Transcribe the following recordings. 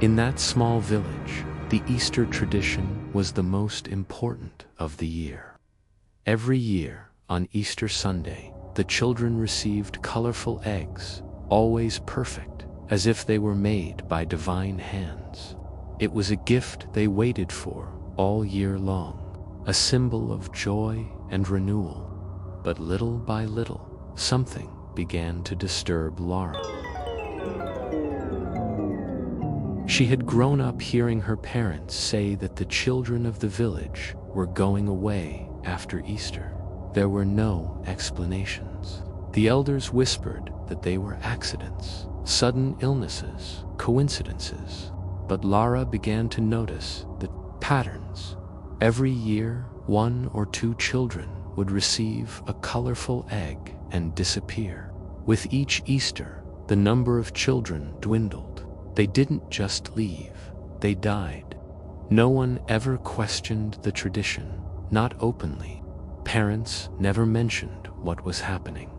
In that small village, the Easter tradition was the most important of the year. Every year, on Easter Sunday, the children received colorful eggs, always perfect, as if they were made by divine hands. It was a gift they waited for all year long, a symbol of joy and renewal. But little by little, something began to disturb Laura. She had grown up hearing her parents say that the children of the village were going away after Easter. There were no explanations. The elders whispered that they were accidents, sudden illnesses, coincidences. But Laura began to notice the patterns. Every year, 1 or 2 children would receive a colorful egg and disappear. With each Easter, the number of children dwindled. They didn't just leave, they died. No one ever questioned the tradition, not openly. Parents never mentioned what was happening.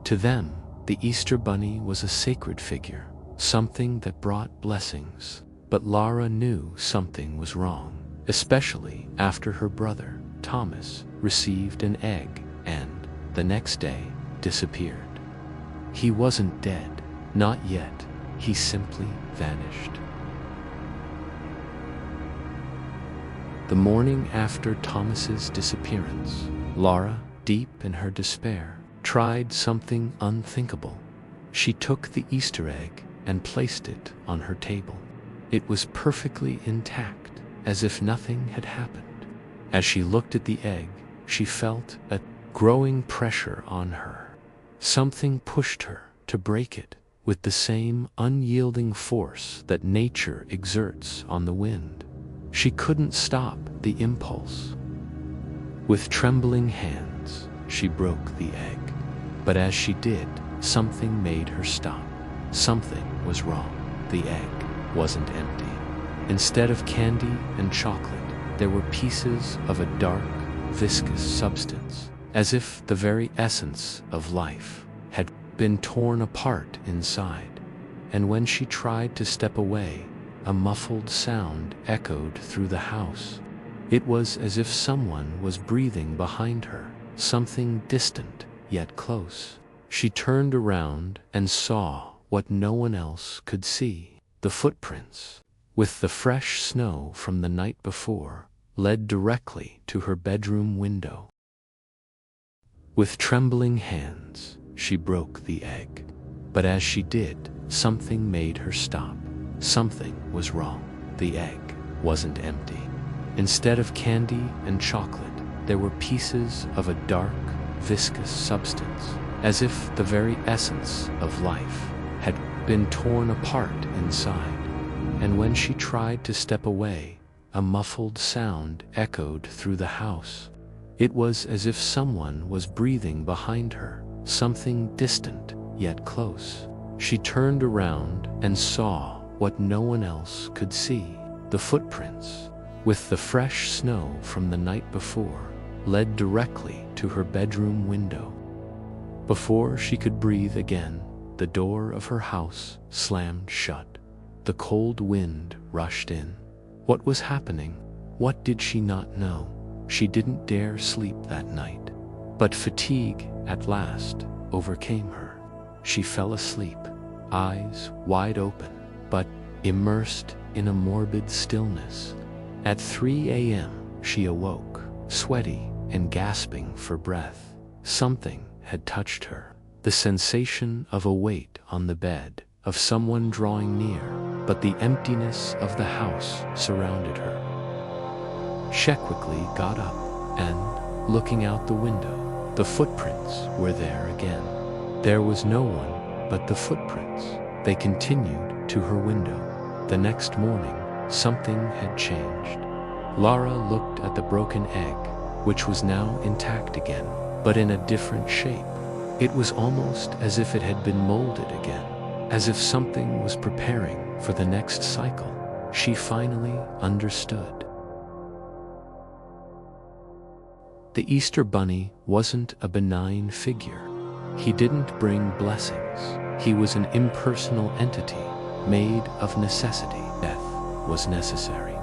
To them, the Easter Bunny was a sacred figure, something that brought blessings. But Laura knew something was wrong, especially after her brother, Thomas, received an egg and, the next day, disappeared. He wasn't dead, not yet. He simply vanished. The morning after Thomas's disappearance, Laura, deep in her despair, tried something unthinkable. She took the Easter egg and placed it on her table. It was perfectly intact, as if nothing had happened. As she looked at the egg, she felt a growing pressure on her. Something pushed her to break it with the same unyielding force that nature exerts on the wind. She couldn't stop the impulse. With trembling hands, she broke the egg. But as she did, something made her stop. Something was wrong. The egg wasn't empty. Instead of candy and chocolate, there were pieces of a dark, viscous substance, as if the very essence of life had been torn apart inside. And when she tried to step away, a muffled sound echoed through the house. It was as if someone was breathing behind her, something distant yet close. She turned around and saw what no one else could see. The footprints, with the fresh snow from the night before, led directly to her bedroom window. With trembling hands, she broke the egg. But as she did, something made her stop. Something was wrong. The egg wasn't empty. Instead of candy and chocolate, there were pieces of a dark, viscous substance, as if the very essence of life had been torn apart inside. And when she tried to step away, a muffled sound echoed through the house. It was as if someone was breathing behind her, something distant yet close. She turned around and saw what no one else could see. The footprints, with the fresh snow from the night before, led directly to her bedroom window. Before she could breathe again, the door of her house slammed shut. The cold wind rushed in. What was happening? What did she not know? She didn't dare sleep that night. But fatigue, at last, overcame her. She fell asleep, eyes wide open, but immersed in a morbid stillness. At 3 a.m., she awoke, sweaty and gasping for breath. Something had touched her. The sensation of a weight on the bed, of someone drawing near, but the emptiness of the house surrounded her. She quickly got up, and, looking out the window, the footprints were there again. There was no one but the footprints. They continued to her window. The next morning, something had changed. Laura looked at the broken egg, which was now intact again, but in a different shape. It was almost as if it had been molded again, as if something was preparing for the next cycle. She finally understood. The Easter Bunny wasn't a benign figure. He didn't bring blessings. He was an impersonal entity, made of necessity. Death was necessary.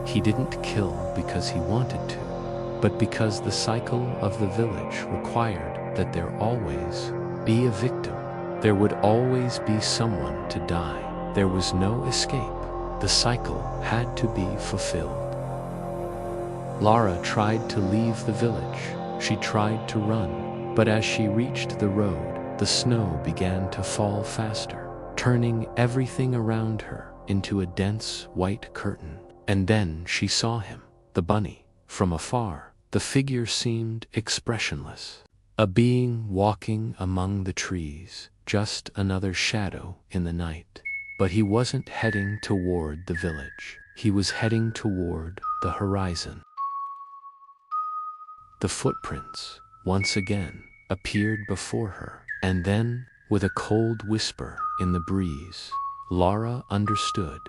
He didn't kill because he wanted to, but because the cycle of the village required that there always be a victim. There would always be someone to die. There was no escape. The cycle had to be fulfilled. Lara tried to leave the village. She tried to run, but as she reached the road, the snow began to fall faster, turning everything around her into a dense white curtain. And then she saw him, the bunny, from afar. The figure seemed expressionless, a being walking among the trees, just another shadow in the night. But he wasn't heading toward the village. He was heading toward the horizon. The footprints, once again, appeared before her, and then, with a cold whisper in the breeze, Lara understood.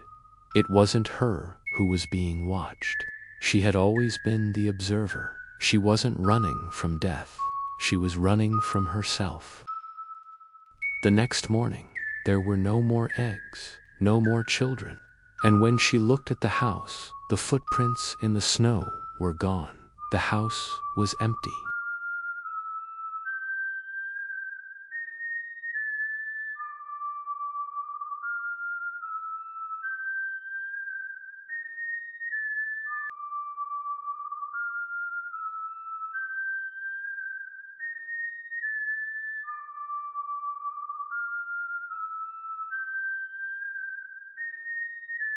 It wasn't her who was being watched. She had always been the observer. She wasn't running from death. She was running from herself. The next morning, there were no more eggs, no more children. And when she looked at the house, the footprints in the snow were gone. The house was empty.